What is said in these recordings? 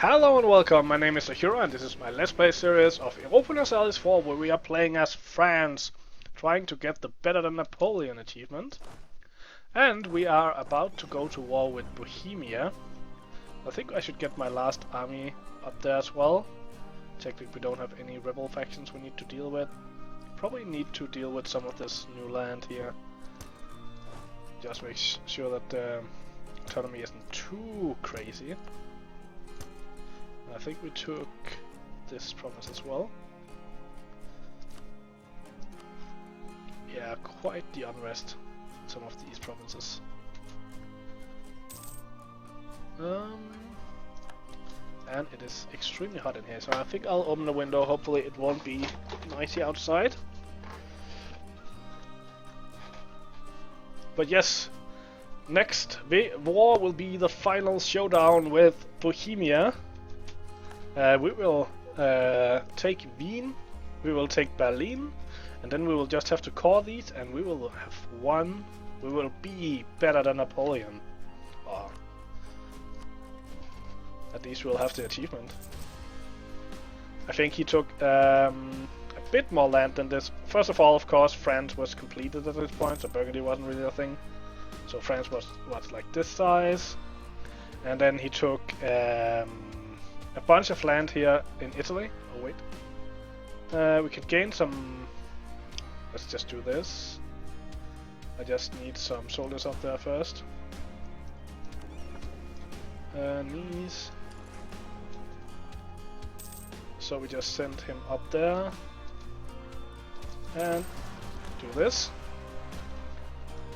Hello and welcome, my name is Hero and this is my Let's Play series of Europa Universalis IV where we are playing as France, trying to get the Better Than Napoleon achievement. And we are about to go to war with Bohemia. I think I should get my last army up there as well. Technically we don't have any rebel factions we need to deal with. Probably need to deal with some of this new land here. Just make sure that the economy isn't too crazy. I think we took this province as well. Yeah, quite the unrest in some of these provinces. And it is extremely hot in here, so I think I'll open the window. Hopefully it won't be noisy outside. But yes, next war will be the final showdown with Bohemia. We will take Wien, we will take Berlin, and then we will just have to core these, and we will have won. We will be better than Napoleon. Oh. At least we'll have the achievement. I think he took a bit more land than this. First of all, of course, France was completed at this point, so Burgundy wasn't really a thing. So France was like this size. And then he took a bunch of land here in Italy. Oh wait. We could gain some... Let's just do this. I just need some soldiers up there first. Knees. So we just send him up there. And do this.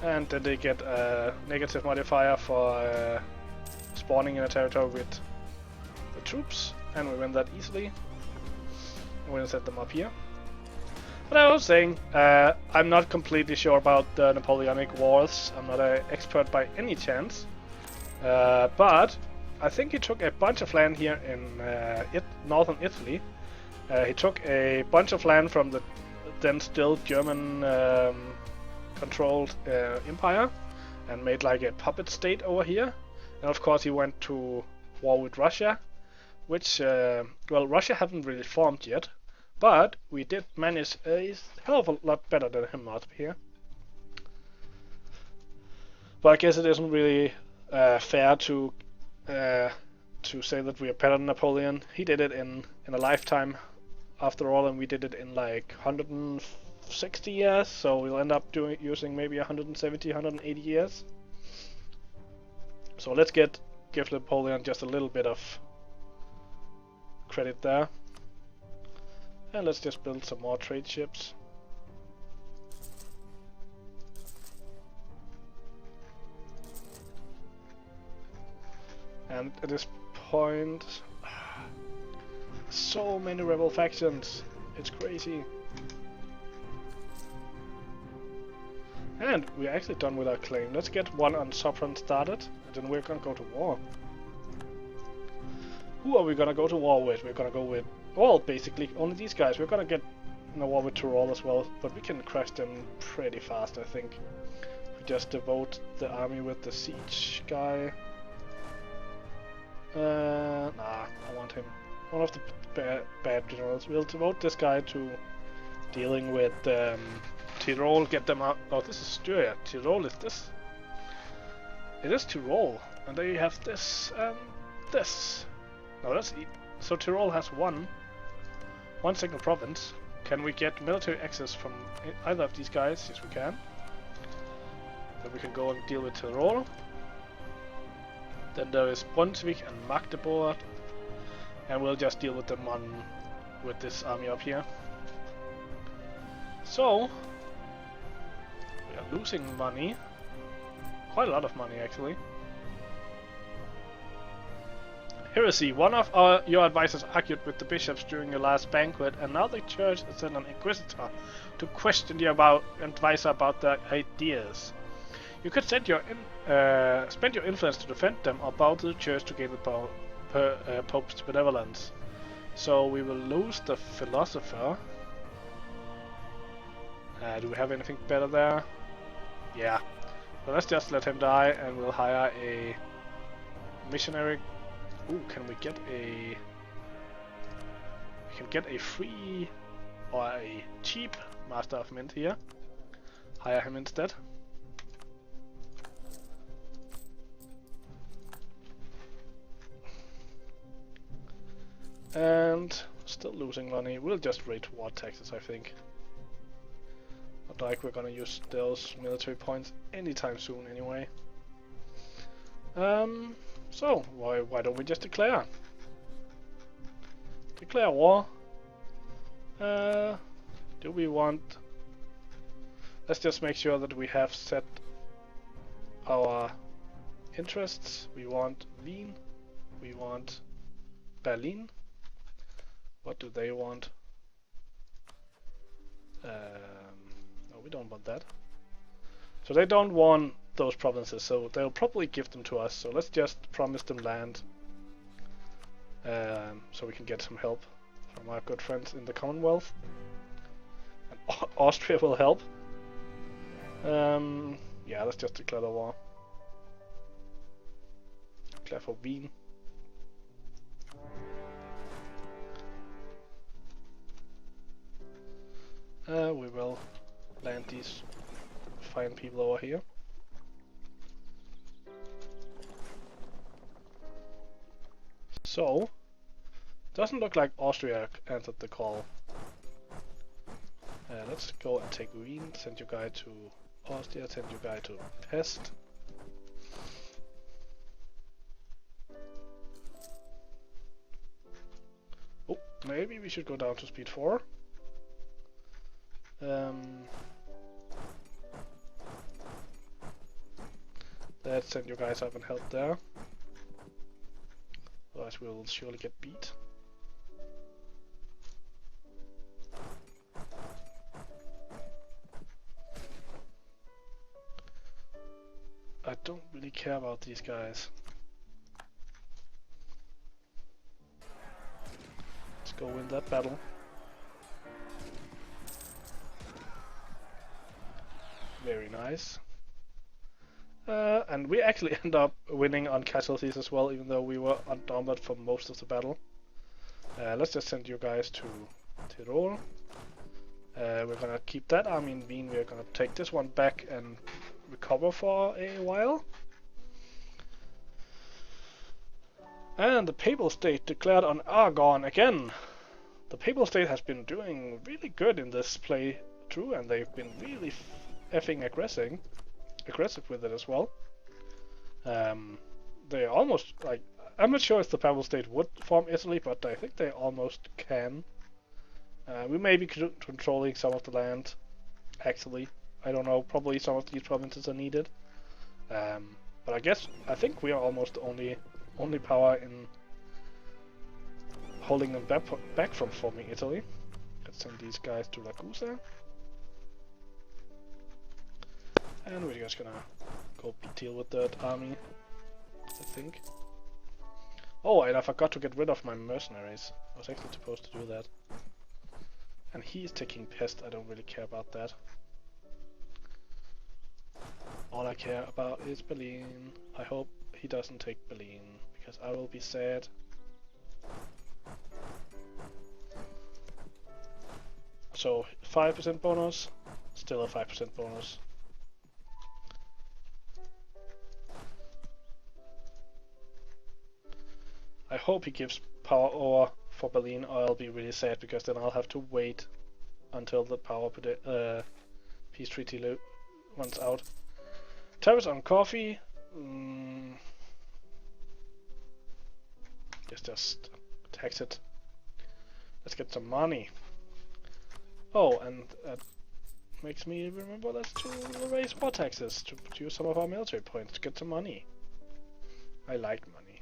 And then they get a negative modifier for spawning in a territory with the troops, and we win that easily. We'll set them up here. But I was saying, I'm not completely sure about the Napoleonic Wars. I'm not an expert by any chance. But I think he took a bunch of land here in northern Italy. He took a bunch of land from the then still German controlled empire and made like a puppet state over here. And of course he went to war with Russia, which, well, Russia hasn't really formed yet, but we did manage a hell of a lot better than him up here. But I guess it isn't really fair to say that we are better than Napoleon. He did it in a lifetime, after all, and we did it in like 160 years, so we'll end up using maybe 170, 180 years. So let's give Napoleon just a little bit of credit there. And let's just build some more trade ships. And at this point, so many rebel factions, it's crazy. And we're actually done with our claim. Let's get one on Sopron started, and then we're gonna go to war. Who are we gonna go to war with? We're gonna go with, well, basically only these guys. We're gonna get in a war with Tyrol as well, but we can crush them pretty fast, I think. We just devote the army with the siege guy. Nah, I want him. One of the bad generals. We'll devote this guy to dealing with Tyrol, get them out. Oh, this is Styria. Tyrol is this. It is Tyrol, and they have this and this. No, that's so Tyrol has one single province. Can we get military access from either of these guys? Yes, we can. Then we can go and deal with Tyrol. Then there is Brunswick and Magdeburg, and we'll just deal with them with this army up here. So we are losing money, quite a lot of money actually. Heresy. One of your advisors argued with the bishops during your last banquet, and now the church has sent an inquisitor to question the advisor about their ideas. You could spend your influence to defend them or bow to the church to gain the Pope's benevolence. So we will lose the philosopher. Do we have anything better there? Yeah. So let's just let him die, and we'll hire a missionary Ooh, can we get a... We can get a free or a cheap Master of Mint here. Hire him instead. And still losing money. We'll just rate war taxes, I think. Not like we're gonna use those military points anytime soon anyway. So why don't we just declare? Declare war. Do we want... Let's just make sure that we have set our interests. We want Wien. We want Berlin. What do they want? No, we don't want that. So they don't want those provinces, so they'll probably give them to us. So let's just promise them land, so we can get some help from our good friends in the Commonwealth. And Austria will help. Yeah, let's just declare the war. Declare for Wien. We will land these fine people over here. So, doesn't look like Austria answered the call. Let's go and take Wien, send your guy to Austria, send your guy to Pest. Oh, maybe we should go down to speed 4. Let's send you guys up and help there. Otherwise we'll surely get beat. I don't really care about these guys. Let's go win that battle. Very nice. And we actually end up winning on casualties as well, even though we were outnumbered for most of the battle. Let's just send you guys to Tyrol. We're gonna keep that army in Wien. We're gonna take this one back and recover for a while. And the Papal State declared on Aragon again. The Papal State has been doing really good in this playthrough, and they've been really effing aggressive with it as well. They almost, like, I'm not sure if the Papal State would form Italy, but I think they almost can. We may be controlling some of the land, actually. I don't know, probably some of these provinces are needed. But I think we are almost the only power in holding them back from forming Italy. Let's send these guys to Ragusa. And we're just gonna go deal with that army, I think. Oh, and I forgot to get rid of my mercenaries. I was actually supposed to do that. And he's taking Pest, I don't really care about that. All I care about is Berlin. I hope he doesn't take Berlin, because I will be sad. So, 5% bonus, still a 5% bonus. I hope he gives power over for Berlin, or I'll be really sad, because then I'll have to wait until the peace treaty runs out. Tariffs on coffee. Just tax it. Let's get some money. Oh, and that makes me remember that's to raise more taxes, to produce some of our military points, to get some money. I like money.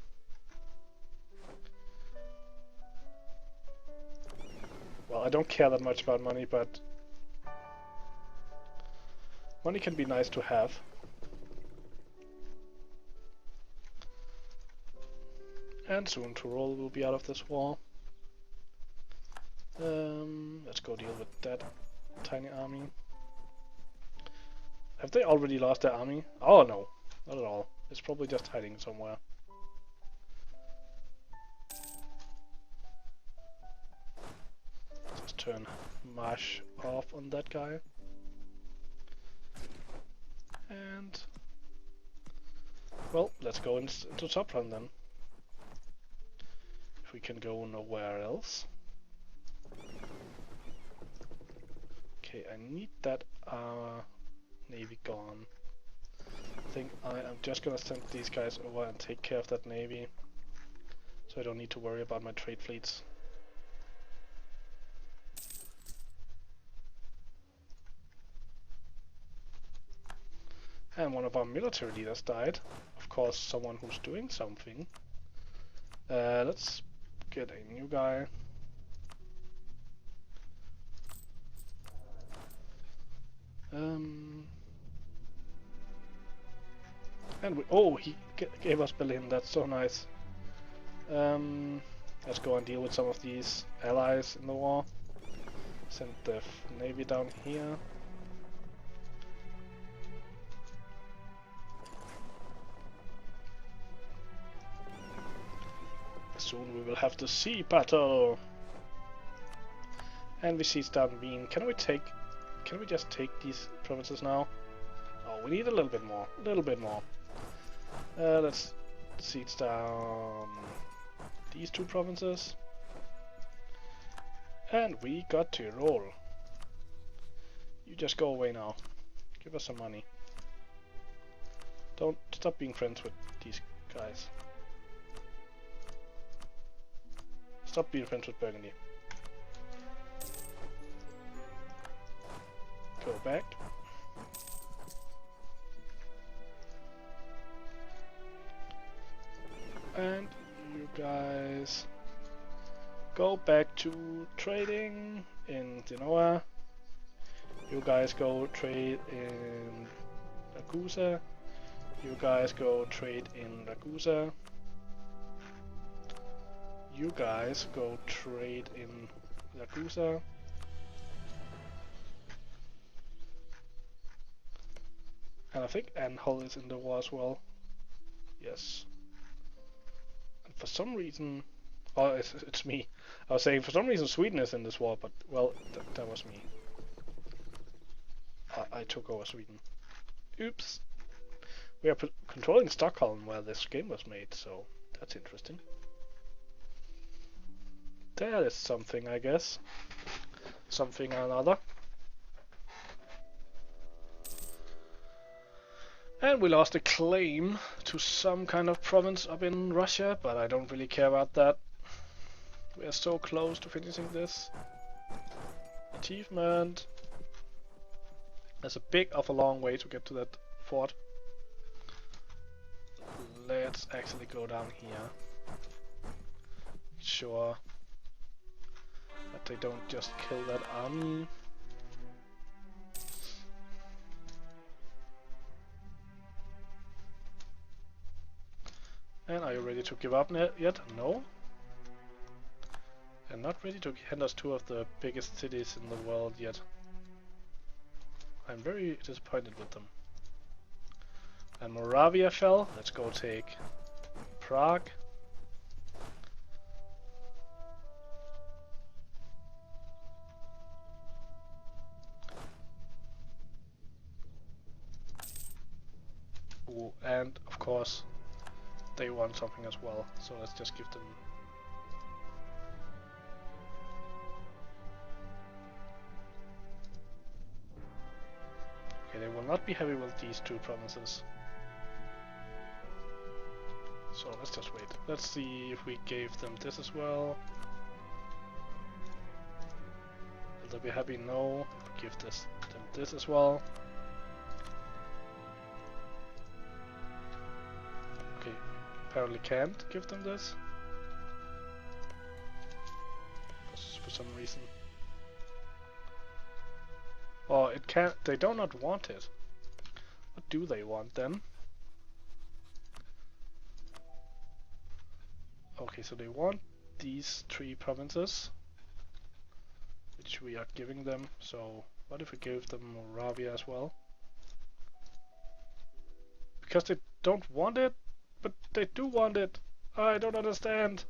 Well, I don't care that much about money, but money can be nice to have. And soon Tyrol will be out of this war. Let's go deal with that tiny army. Have they already lost their army? Oh no, not at all. It's probably just hiding somewhere. turn march off on that guy. And well, let's go into top run then. If we can go nowhere else. Okay, I need that navy gone. I think I am just gonna send these guys over and take care of that navy, so I don't need to worry about my trade fleets. And one of our military leaders died. Of course, someone who's doing something. Let's get a new guy. And he gave us Berlin. That's so nice. Let's go and deal with some of these allies in the war. Send the navy down here. Soon we will have the sea battle. And we siege down Wien. Can we just take these provinces now? Oh, we need a little bit more. A little bit more. Let's siege down these two provinces. And we got Tyrol. You just go away now. Give us some money. Don't stop being friends with these guys. Stop being friends with Burgundy. Go back. And you guys go back to trading in Genoa. You guys go trade in Ragusa. You guys go trade in Ragusa. You guys go trade in Ragusa. And I think Anhalt is in the war as well. Yes. And for some reason... Oh, it's me. I was saying for some reason Sweden is in this war, but well, that was me. I took over Sweden. Oops. We are controlling Stockholm where this game was made, so that's interesting. That is something, I guess. Something or another. And we lost a claim to some kind of province up in Russia, but I don't really care about that. We are so close to finishing this. Achievement. There's a big of a long way to get to that fort. Let's actually go down here. Sure that they don't just kill that army. And are you ready to give up yet? No? They're not ready to hand us two of the biggest cities in the world yet. I'm very disappointed with them. And Moravia fell. Let's go take Prague. Ooh, and of course they want something as well, so let's just give them. Okay, they will not be happy with these two provinces. So let's just wait. Let's see if we gave them this as well. Will they be happy? No. If we give them this as well. Okay, apparently can't give them this. For some reason. Or it can't, they do not want it. What do they want then? Okay, so they want these three provinces, which we are giving them. So what if we gave them Moravia as well? Because they don't want it, but they do want it. I don't understand.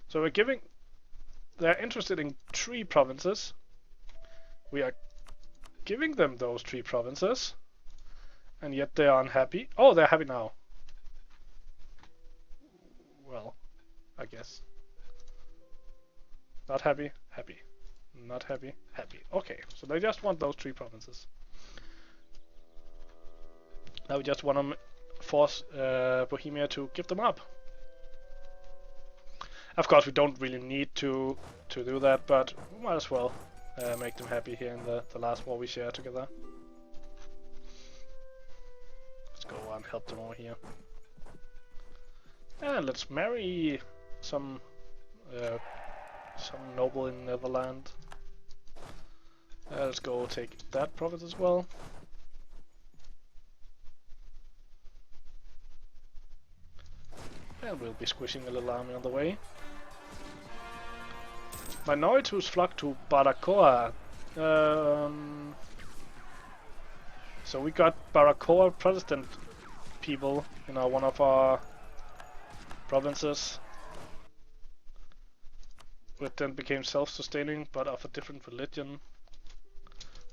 So we're giving they're interested in 3 provinces. We are giving them those 3 provinces, and yet they are unhappy. Oh, they're happy now. Well, I guess. Not happy, happy. Not happy, happy. Okay, so they just want those 3 provinces. Now we just want to force Bohemia to give them up. Of course, we don't really need to do that, but we might as well make them happy here in the last war we share together. Let's go and help them over here. And let's marry some noble in Netherlands. Let's go take that province as well. And we'll be squishing a little army on the way. Minorities flock to Baracoa. So we got Baracoa Protestant people in one of our provinces, which then became self-sustaining but of a different religion.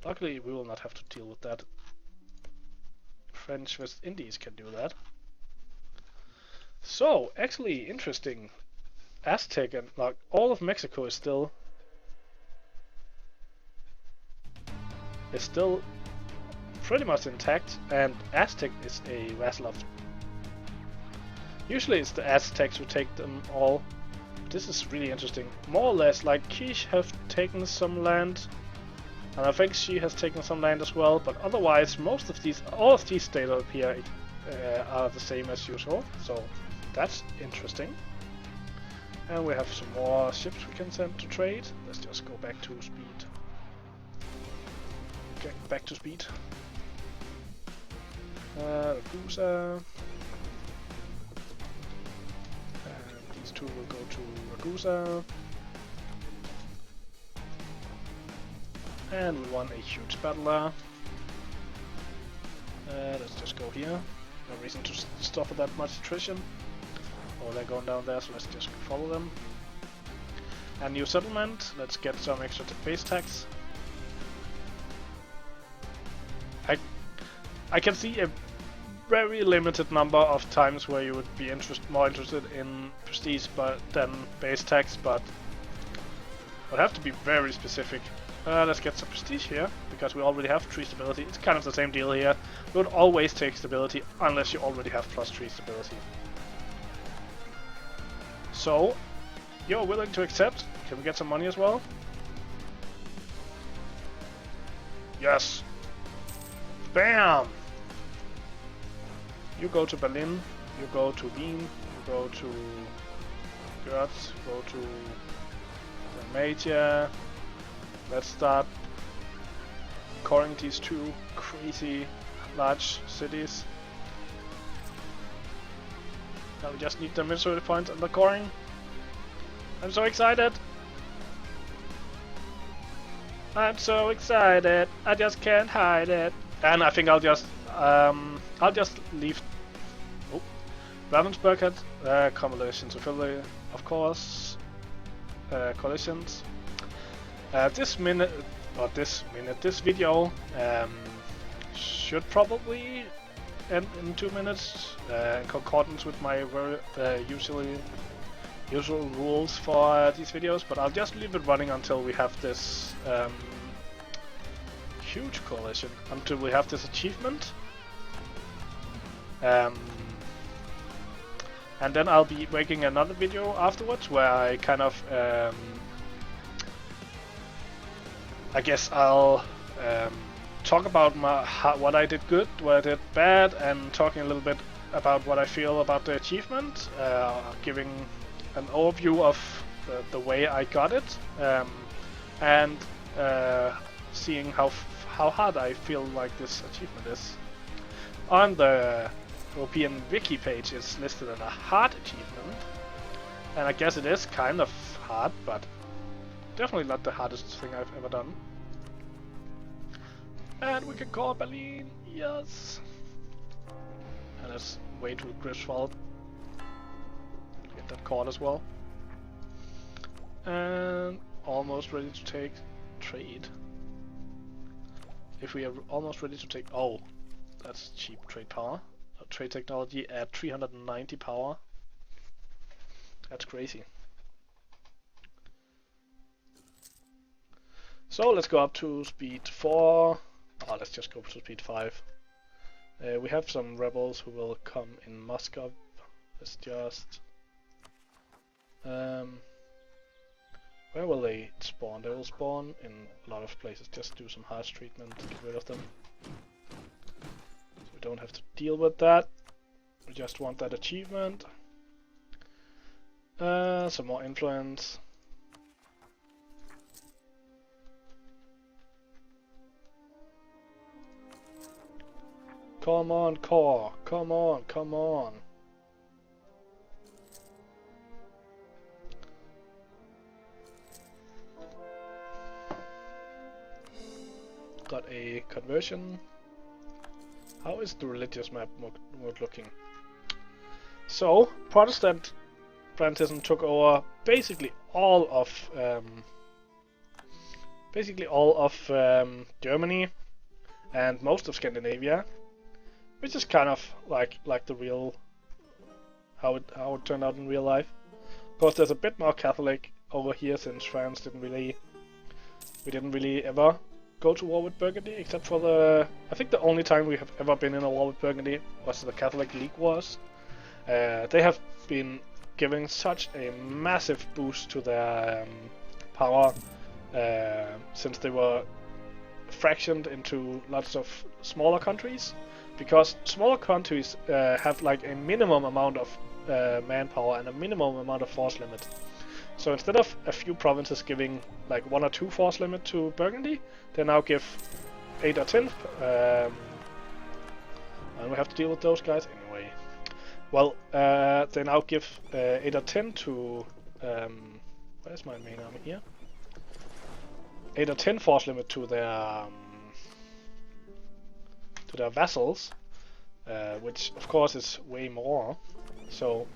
Luckily we will not have to deal with that. French West Indies can do that. So, actually interesting. Aztec and like all of Mexico is still pretty much intact, and Aztec is a vassal of. Usually it's the Aztecs who take them all. This is really interesting. More or less, like Quiche have taken some land, and I think she has taken some land as well. But otherwise, all of these states up here are the same as usual. So that's interesting. And we have some more ships we can send to trade. Let's just go back to speed. Okay, back to speed. Ragusa. And these 2 will go to Ragusa. And we won a huge battle there. Let's just go here. No reason to stop at that much attrition. Oh, they're going down there, so let's just follow them. And new settlement, let's get some extra base tax. I can see a very limited number of times where you would be more interested in prestige than base tax, but we'll have to be very specific. Let's get some prestige here, because we already have 3 stability. It's kind of the same deal here. We would always take stability unless you already have +3 stability. So, you're willing to accept? Can we get some money as well? Yes! Bam! You go to Berlin, you go to Wien, you go to Graz, go to Dalmatia. Let's start coring these 2 crazy large cities. Now we just need the military points and the coring. I'm so excited! I'm so excited! I just can't hide it. And I think I'll just leave. Oh, Ravensburg had coalitions with Italy, of course. Coalitions. This video should probably end in 2 minutes, in concordance with my usual rules for these videos, but I'll just leave it running until we have this huge coalition, until we have this achievement. And then I'll be making another video afterwards where I kind of I guess I'll talk about what I did good, what I did bad, and talking a little bit about what I feel about the achievement, giving an overview of the way I got it, and seeing how hard I feel like this achievement is. On the European Wiki page it's listed as a hard achievement, and I guess it is kind of hard, but definitely not the hardest thing I've ever done. And we can call Berlin, yes! And let's wait to Greifswald. Get that called as well. And almost ready to take trade. If we are almost ready to take... Oh, that's cheap trade power. Trade technology at 390 power. That's crazy. So let's go up to speed 4. Oh, let's just go to speed 5. We have some rebels who will come in Moscow. Let's just... where will they spawn? They will spawn in a lot of places. Just do some harsh treatment to get rid of them. So we don't have to deal with that. We just want that achievement. Some more influence. Come on, core. Come on, come on. Got a conversion. How is the religious map mode looking? So, Protestantism took over basically all of Germany and most of Scandinavia, which is kind of like the real how it turned out in real life. Of course, there's a bit more Catholic over here since France didn't really ever go to war with Burgundy, except for I think the only time we have ever been in a war with Burgundy was the Catholic League Wars. They have been giving such a massive boost to their power since they were fractioned into lots of smaller countries, because smaller countries have like a minimum amount of manpower and a minimum amount of force limit. So instead of a few provinces giving like 1 or 2 force limit to Burgundy, they now give 8 or 10, and we have to deal with those guys anyway. Well, they now give 8 or 10 to where's my main army here? 8 or 10 force limit to their vassals, which of course is way more. So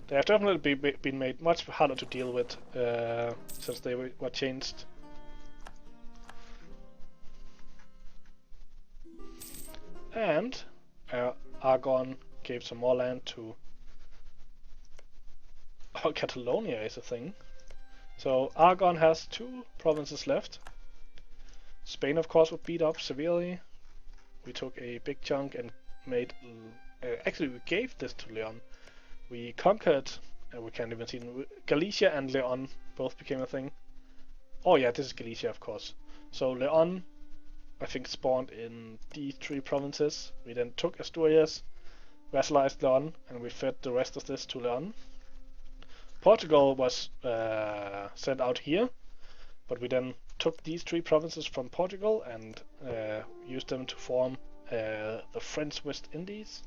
they have definitely been made much harder to deal with since they were changed. And Aragon gave some more land to... Oh, Catalonia is a thing. So Aragon has 2 provinces left. Spain, of course, was beat up severely. We took a big chunk and made... actually, we gave this to Leon. We conquered, we can't even see them. Galicia and Leon both became a thing. Oh yeah, this is Galicia, of course. So Leon, I think, spawned in these 3 provinces. We then took Asturias, vassalized Leon, and we fed the rest of this to Leon. Portugal was sent out here, but we then took these 3 provinces from Portugal and used them to form the French West Indies.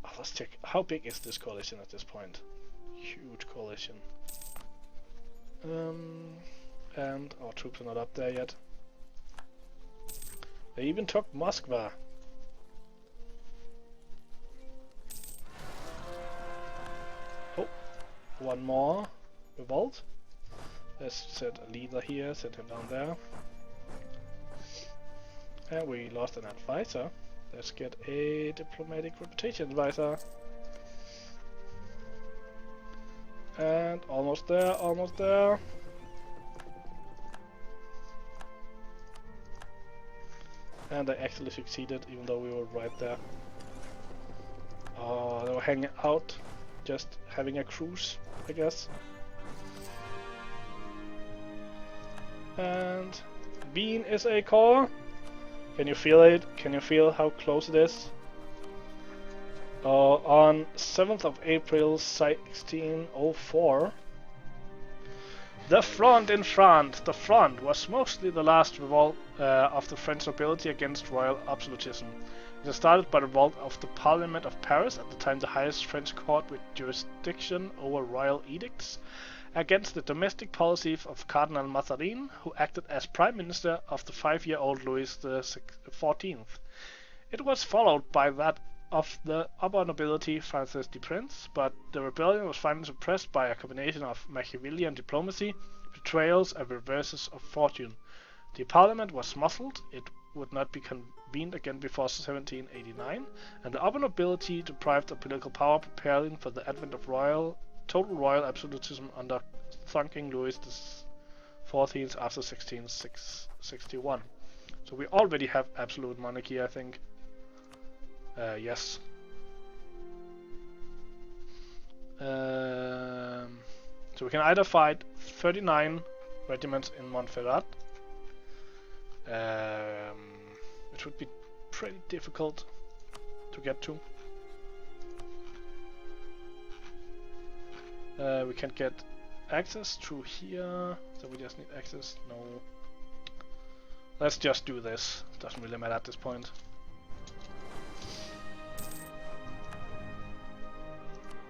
Oh, let's check. How big is this coalition at this point? Huge coalition. And our troops are not up there yet. They even took Moskva. Oh, one more revolt. Let's set a leader here, set him down there. And we lost an advisor. Let's get a diplomatic reputation advisor. And almost there, almost there. And they actually succeeded, even though we were right there. Oh, they were hanging out, just having a cruise, I guess. And Wien is a core. Can you feel it? Can you feel how close it is? On 7th of April 1604, the Front in France. The Front was mostly the last revolt of the French nobility against royal absolutism. It was started by the revolt of the Parliament of Paris, at the time the highest French court with jurisdiction over royal edicts, against the domestic policy of Cardinal Mazarin, who acted as Prime Minister of the 5-year-old Louis XIV. It was followed by that of the upper nobility, Francis the Prince, but the rebellion was finally suppressed by a combination of Machiavellian diplomacy, betrayals, and reverses of fortune. The parliament was muzzled, it would not be convened again before 1789, and the upper nobility deprived of political power, preparing for the advent of total royal absolutism under King Louis XIV after 1661. So we already have absolute monarchy, I think. Yes. So we can either fight 39 regiments in Montferrat, which would be pretty difficult to get to. We can get access through here, so we just need access. No. Let's just do this. Doesn't really matter at this point.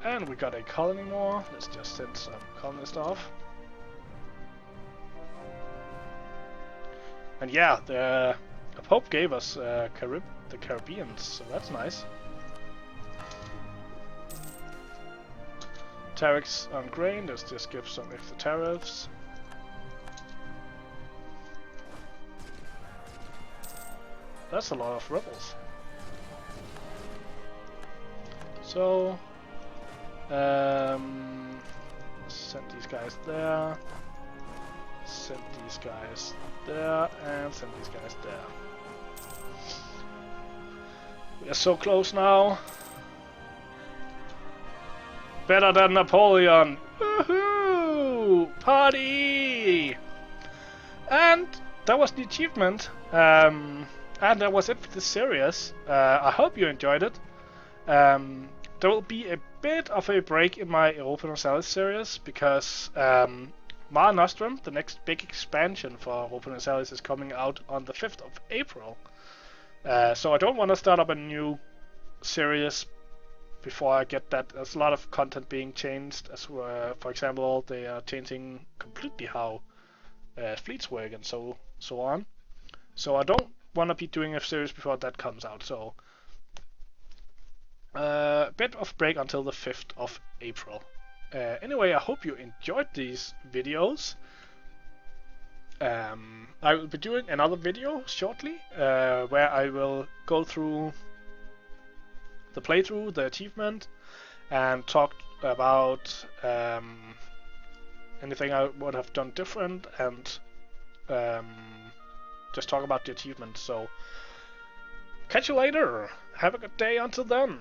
And we got a colony more. Let's just send some colonists off. And yeah, the Pope gave us the Caribbeans, so that's nice. Tariffs on grain, let's just give some extra tariffs. That's a lot of rebels. So, send these guys there, send these guys there, and send these guys there. We are so close now. Better than Napoleon! Woohoo! Party! And that was the achievement. And that was it for this series. I hope you enjoyed it. There will be a bit of a break in my Europa Universalis series because Mare Nostrum, the next big expansion for Europa Universalis, is coming out on the 5th of April. So I don't want to start up a new series before I get that. There's a lot of content being changed, as for example, they are changing completely how fleets work and so on. So I don't want to be doing a series before that comes out. So a bit of break until the 5th of April. Anyway, I hope you enjoyed these videos. I will be doing another video shortly where I will go through the playthrough, the achievement, and talk about anything I would have done different, and just talk about the achievement. So catch you later. Have a good day until then.